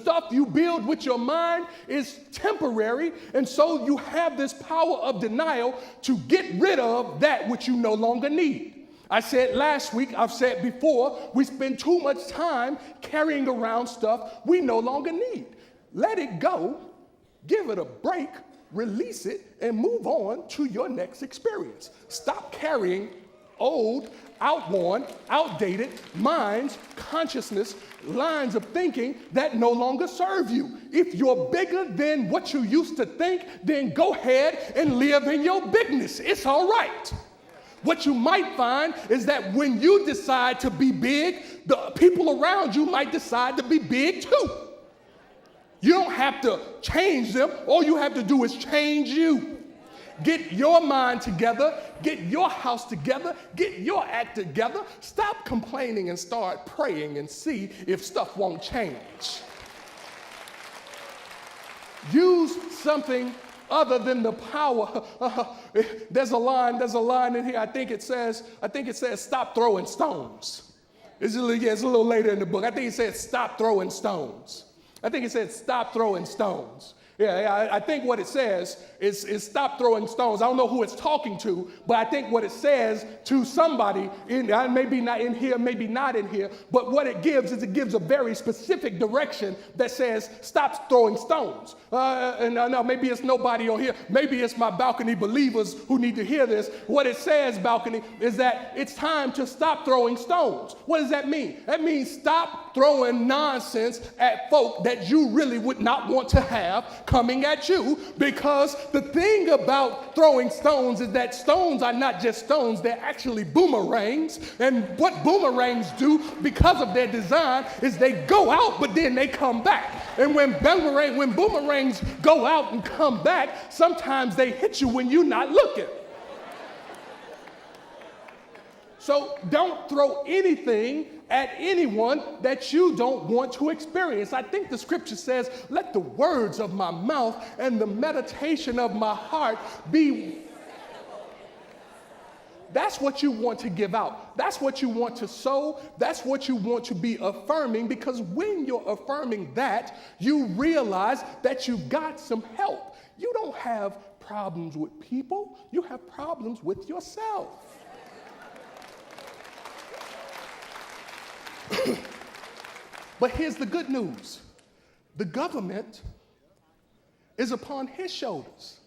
stuff you build with your mind is temporary, and so you have this power of denial to get rid of that which you no longer need. I said last week, I've said before, we spend too much time carrying around stuff we no longer need. Let it go, give it a break, release it, and move on to your next experience. Stop carrying old, outworn, outdated minds, consciousness, lines of thinking that no longer serve you. If you're bigger than what you used to think, then go ahead and live in your bigness. It's all right. What you might find is that when you decide to be big, the people around you might decide to be big too. You don't have to change them. All you have to do is change you. Get your mind together. Get your house together. Get your act together. Stop complaining and start praying and see if stuff won't change. Use something other than the power. There's a line in here. I think it says, stop throwing stones. It's a little later in the book. I think it says, stop throwing stones. I think it said, stop throwing stones. Yeah, I think what it says is stop throwing stones. I don't know who it's talking to, but I think what it says to somebody, maybe not in here, maybe not in here, but what it gives is it gives a very specific direction that says stop throwing stones. No, maybe it's nobody on here. Maybe it's my balcony believers who need to hear this. What it says, balcony, is that it's time to stop throwing stones. What does that mean? That means stop throwing nonsense at folk that you really would not want to have coming at you, because the thing about throwing stones is that stones are not just stones, they're actually boomerangs. And what boomerangs do, because of their design, is they go out, but then they come back. And when boomerangs go out and come back, sometimes they hit you when you're not looking. So don't throw anything at anyone that you don't want to experience. I think the scripture says, let the words of my mouth and the meditation of my heart be. That's what you want to give out. That's what you want to sow. That's what you want to be affirming, because when you're affirming that, you realize that you got some help. You don't have problems with people. You have problems with yourself. But here's the good news. The government is upon his shoulders.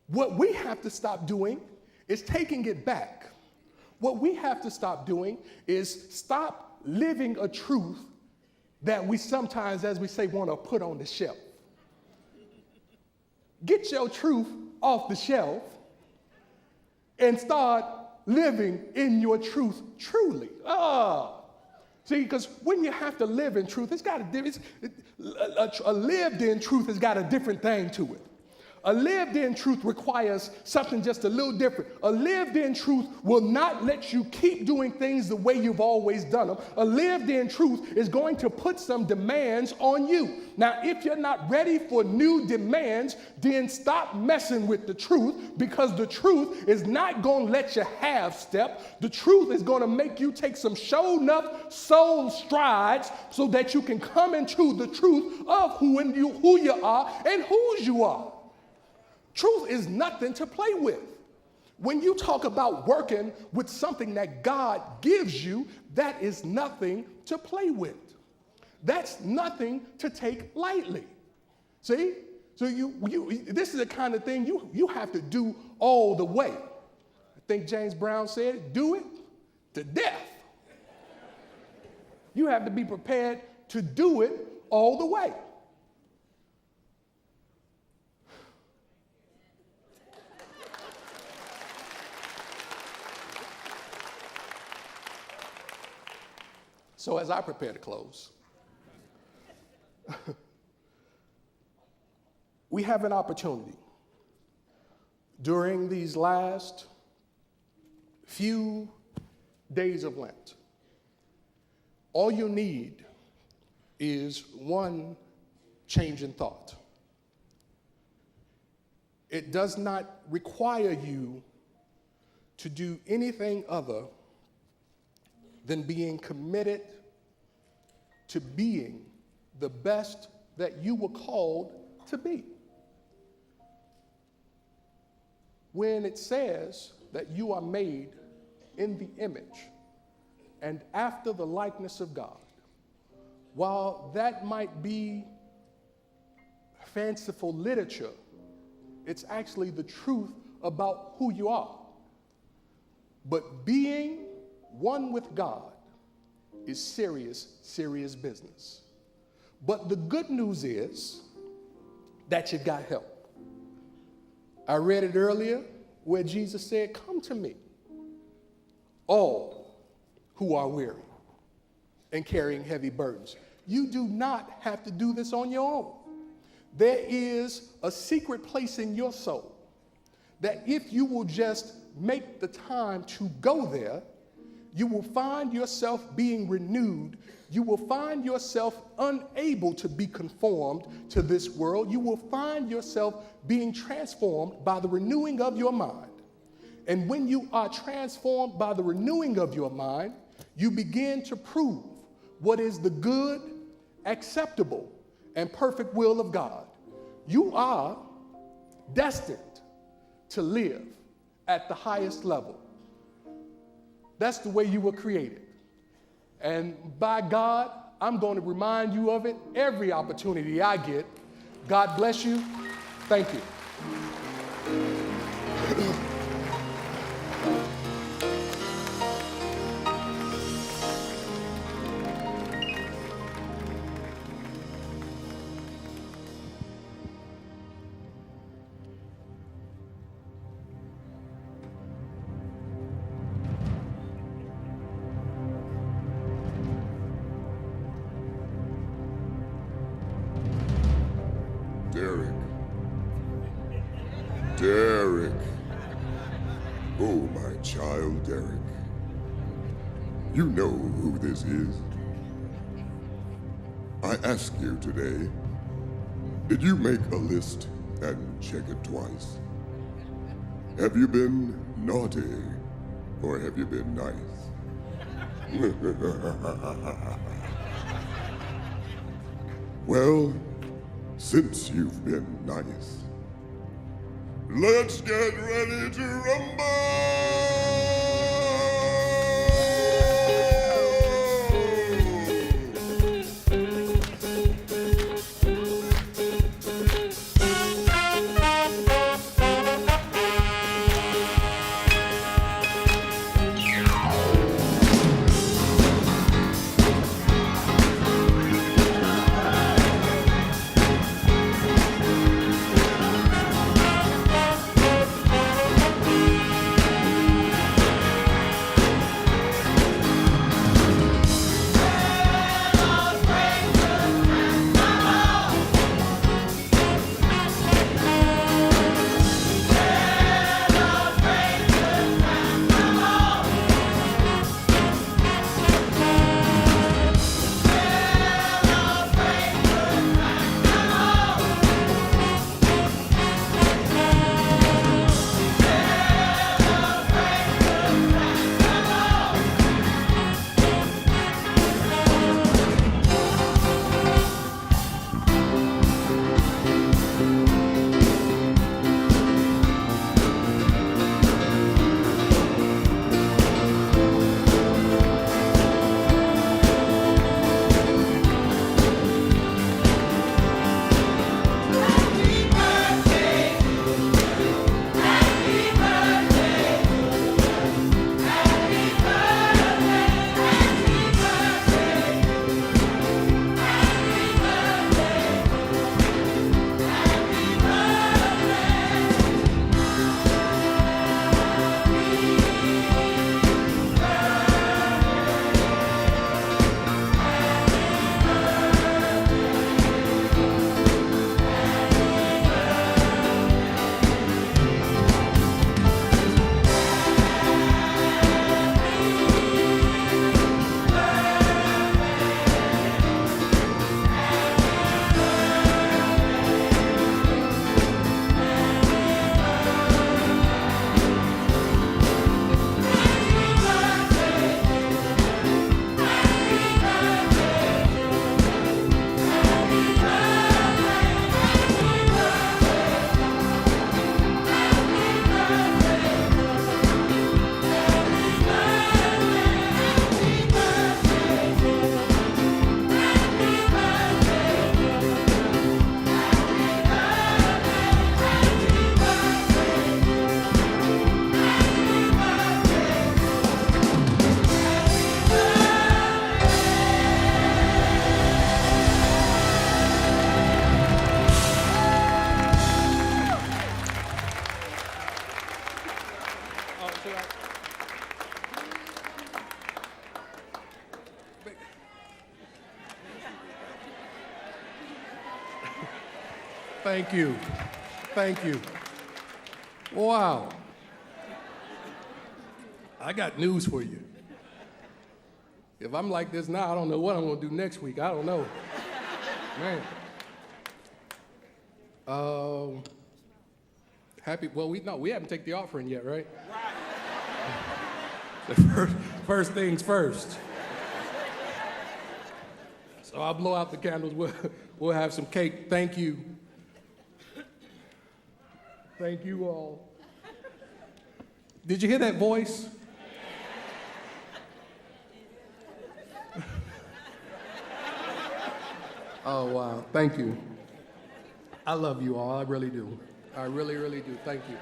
What we have to stop doing is taking it back. What we have to stop doing is stop living a truth that we sometimes, as we say, want to put on the shelf. Get your truth off the shelf and start living in your truth truly. See, because when you have to live in truth, a lived-in truth has got a different thing to it. A lived-in truth requires something just a little different. A lived-in truth will not let you keep doing things the way you've always done them. A lived-in truth is going to put some demands on you. Now, if you're not ready for new demands, then stop messing with the truth, because the truth is not going to let you half step. The truth is going to make you take some show-enough soul strides so that you can come into the truth of who you are and whose you are. Truth is nothing to play with. When you talk about working with something that God gives you, that is nothing to play with. That's nothing to take lightly. See? So this is the kind of thing you have to do all the way. I think James Brown said, do it to death. You have to be prepared to do it all the way. So as I prepare to close, we have an opportunity during these last few days of Lent. All you need is one change in thought. It does not require you to do anything other than being committed to being the best that you were called to be. When it says that you are made in the image and after the likeness of God, while that might be fanciful literature, it's actually the truth about who you are. But being one with God is serious, serious business. But the good news is that you got help. I read it earlier where Jesus said, "Come to me, all who are weary and carrying heavy burdens." You do not have to do this on your own. There is a secret place in your soul that if you will just make the time to go there, you will find yourself being renewed. You will find yourself unable to be conformed to this world. You will find yourself being transformed by the renewing of your mind. And when you are transformed by the renewing of your mind, you begin to prove what is the good, acceptable, and perfect will of God. You are destined to live at the highest level. That's the way you were created. And by God, I'm going to remind you of it every opportunity I get. God bless you. Thank you. Derrick. Oh, my child, Derrick. You know who this is. I ask you today, did you make a list and check it twice? Have you been naughty or have you been nice? Well, since you've been nice, let's get ready to rumble! Thank you. Thank you. Wow. I got news for you. If I'm like this now, I don't know what I'm gonna do next week. I don't know. Man. We haven't taken the offering yet, right? First things first. So I'll blow out the candles. We'll have some cake. Thank you. Thank you all. Did you hear that voice? Oh, wow. Thank you. I love you all. I really do. I really, really do. Thank you.